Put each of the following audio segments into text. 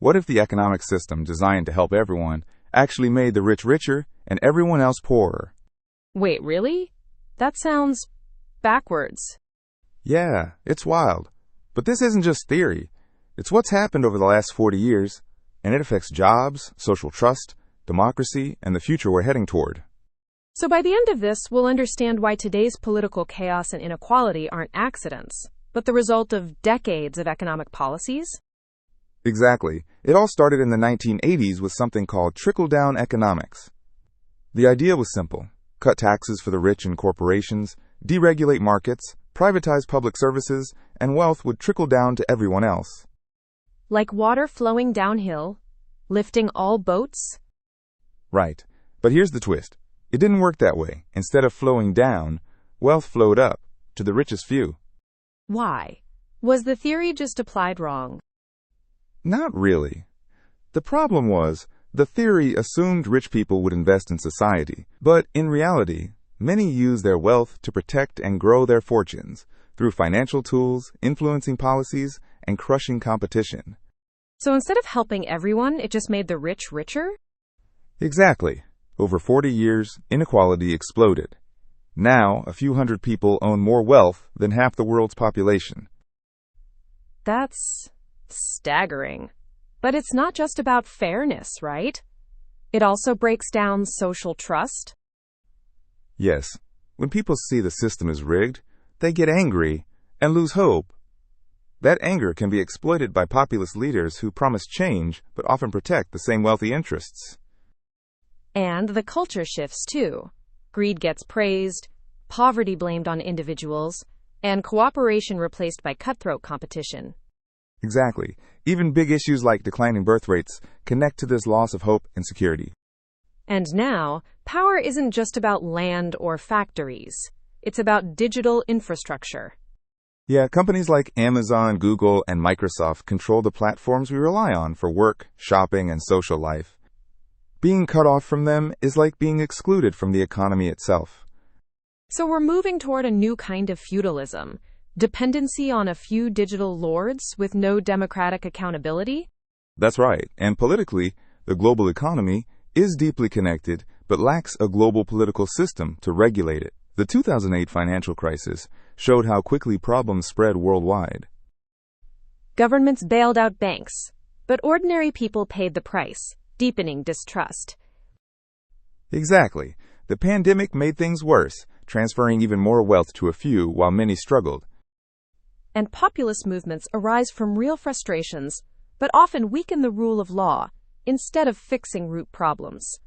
What if the economic system designed to help everyone actually made the rich richer and everyone else poorer? Wait, really? That sounds backwards. Yeah, it's wild. But this isn't just theory. It's what's happened over the last 40 years, and it affects jobs, social trust, democracy, and the future we're heading toward. So by the end of this, we'll understand why today's political chaos and inequality aren't accidents, but the result of decades of economic policies? Exactly. It all started in the 1980s with something called trickle-down economics. The idea was simple: cut taxes for the rich and corporations, deregulate markets, privatize public services, and wealth would trickle down to everyone else. Like water flowing downhill, lifting all boats? Right. But here's the twist. It didn't work that way. Instead of flowing down, wealth flowed up, to the richest few. Why? Was the theory just applied wrong? Not really. The problem was, the theory assumed rich people would invest in society, but in reality, many use their wealth to protect and grow their fortunes through financial tools, influencing policies, and crushing competition. So instead of helping everyone, it just made the rich richer? Exactly. Over 40 years, inequality exploded. Now, a few hundred people own more wealth than half the world's population. That's staggering. But it's not just about fairness, right? It also breaks down social trust. Yes, when people see the system is rigged, they get angry and lose hope. That anger can be exploited by populist leaders who promise change but often protect the same wealthy interests. And the culture shifts too. Greed gets praised, poverty blamed on individuals, and cooperation replaced by cutthroat competition. Exactly. Even big issues like declining birth rates connect to this loss of hope and security. And now, power isn't just about land or factories. It's about digital infrastructure. Yeah, companies like Amazon, Google, and Microsoft control the platforms we rely on for work, shopping, and social life. Being cut off from them is like being excluded from the economy itself. So we're moving toward a new kind of feudalism, dependency on a few digital lords with no democratic accountability? That's right, and politically, the global economy is deeply connected but lacks a global political system to regulate it. The 2008 financial crisis showed how quickly problems spread worldwide. Governments bailed out banks, but ordinary people paid the price, deepening distrust. Exactly. The pandemic made things worse, transferring even more wealth to a few while many struggled. And populist movements arise from real frustrations, but often weaken the rule of law instead of fixing root problems.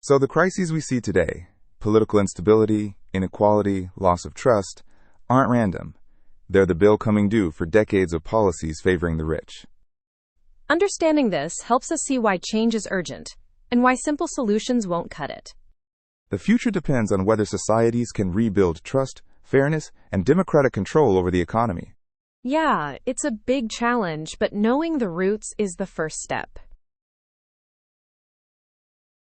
So the crises we see today, political instability, inequality, loss of trust, aren't random. They're the bill coming due for decades of policies favoring the rich. Understanding this helps us see why change is urgent and why simple solutions won't cut it. The future depends on whether societies can rebuild trust, fairness, and democratic control over the economy. Yeah, it's a big challenge, but knowing the roots is the first step.